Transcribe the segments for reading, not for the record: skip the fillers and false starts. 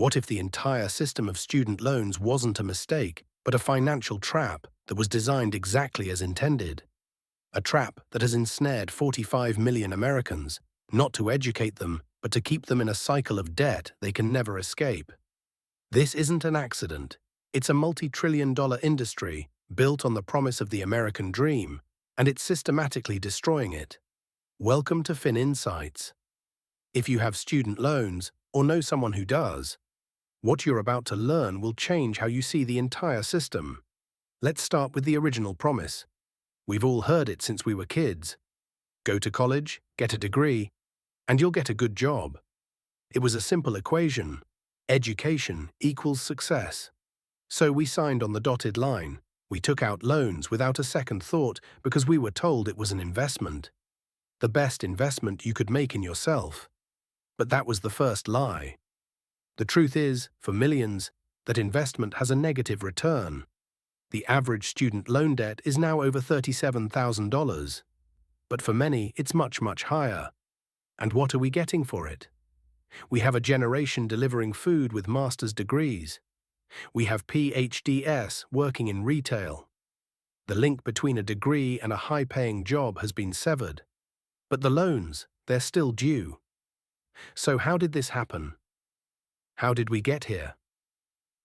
What if the entire system of student loans wasn't a mistake, but a financial trap that was designed exactly as intended? A trap that has ensnared 45 million Americans, not to educate them, but to keep them in a cycle of debt they can never escape. This isn't an accident. It's a multi-trillion-dollar industry built on the promise of the American dream, and it's systematically destroying it. Welcome to FinInsights. If you have student loans, or know someone who does, what you're about to learn will change how you see the entire system. Let's start with the original promise. We've all heard it since we were kids. Go to college, get a degree, and you'll get a good job. It was a simple equation. Education equals success. So we signed on the dotted line. We took out loans without a second thought because we were told it was an investment. The best investment you could make in yourself. But that was the first lie. The truth is, for millions, that investment has a negative return. The average student loan debt is now over $37,000. But for many, it's much, much higher. And what are we getting for it? We have a generation delivering food with master's degrees. We have PhDs working in retail. The link between a degree and a high-paying job has been severed. But the loans, they're still due. So how did this happen? How did we get here?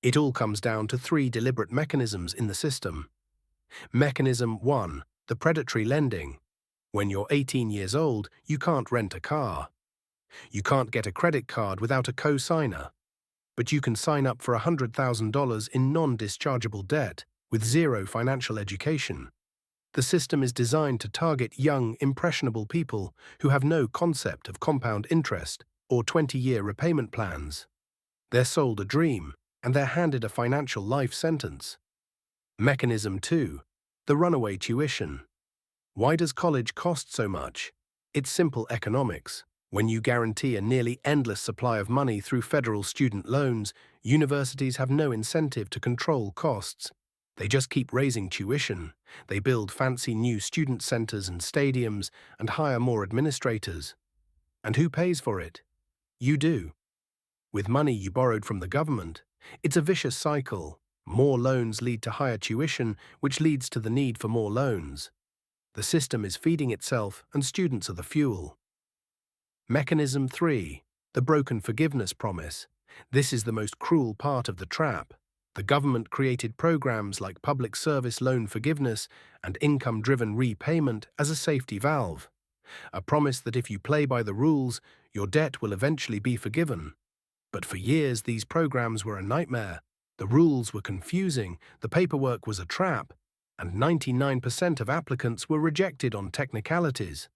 It all comes down to three deliberate mechanisms in the system. Mechanism 1, the predatory lending. When you're 18 years old, you can't rent a car. You can't get a credit card without a co-signer. But you can sign up for $100,000 in non-dischargeable debt with zero financial education. The system is designed to target young, impressionable people who have no concept of compound interest or 20-year repayment plans. They're sold a dream, and they're handed a financial life sentence. Mechanism 2, the runaway tuition. Why does college cost so much? It's simple economics. When you guarantee a nearly endless supply of money through federal student loans, universities have no incentive to control costs. They just keep raising tuition. They build fancy new student centers and stadiums and hire more administrators. And who pays for it? You do. With money you borrowed from the government. It's a vicious cycle. More loans lead to higher tuition, which leads to the need for more loans. The system is feeding itself, and students are the fuel. Mechanism 3, the broken forgiveness promise. This is the most cruel part of the trap. The government created programs like public service loan forgiveness and income-driven repayment as a safety valve. A promise that if you play by the rules, your debt will eventually be forgiven. But for years, these programs were a nightmare. The rules were confusing, the paperwork was a trap, and 99% of applicants were rejected on technicalities.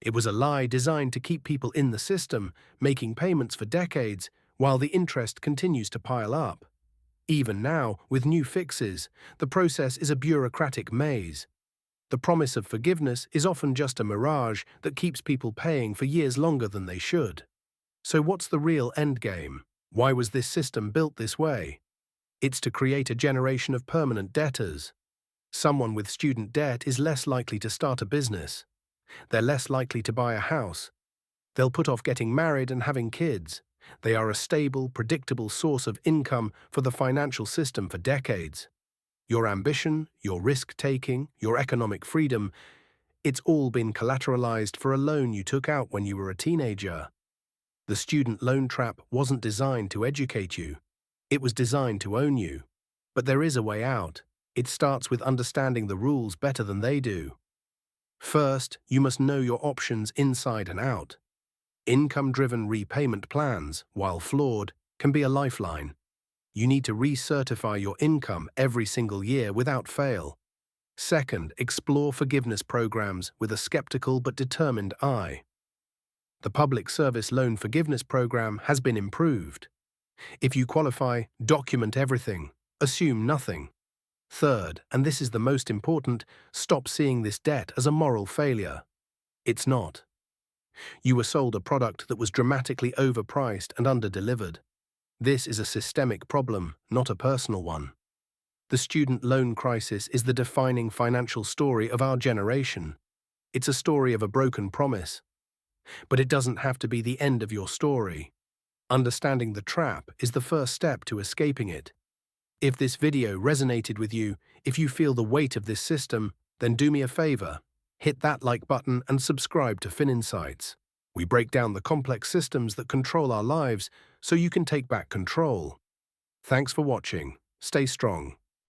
It was a lie designed to keep people in the system, making payments for decades, while the interest continues to pile up. Even now, with new fixes, the process is a bureaucratic maze. The promise of forgiveness is often just a mirage that keeps people paying for years longer than they should. So what's the real endgame? Why was this system built this way? It's to create a generation of permanent debtors. Someone with student debt is less likely to start a business. They're less likely to buy a house. They'll put off getting married and having kids. They are a stable, predictable source of income for the financial system for decades. Your ambition, your risk-taking, your economic freedom, it's all been collateralized for a loan you took out when you were a teenager. The student loan trap wasn't designed to educate you. It was designed to own you. But there is a way out. It starts with understanding the rules better than they do. First, you must know your options inside and out. Income-driven repayment plans, while flawed, can be a lifeline. You need to recertify your income every single year without fail. Second, explore forgiveness programs with a skeptical but determined eye. The Public Service Loan Forgiveness Program has been improved. If you qualify, document everything, assume nothing. Third, and this is the most important, stop seeing this debt as a moral failure. It's not. You were sold a product that was dramatically overpriced and under-delivered. This is a systemic problem, not a personal one. The student loan crisis is the defining financial story of our generation. It's a story of a broken promise. But it doesn't have to be the end of your story. Understanding the trap is the first step to escaping it. If this video resonated with you, if you feel the weight of this system, then do me a favor. Hit that like button and subscribe to FinInsights. We break down the complex systems that control our lives so you can take back control. Thanks for watching. Stay strong.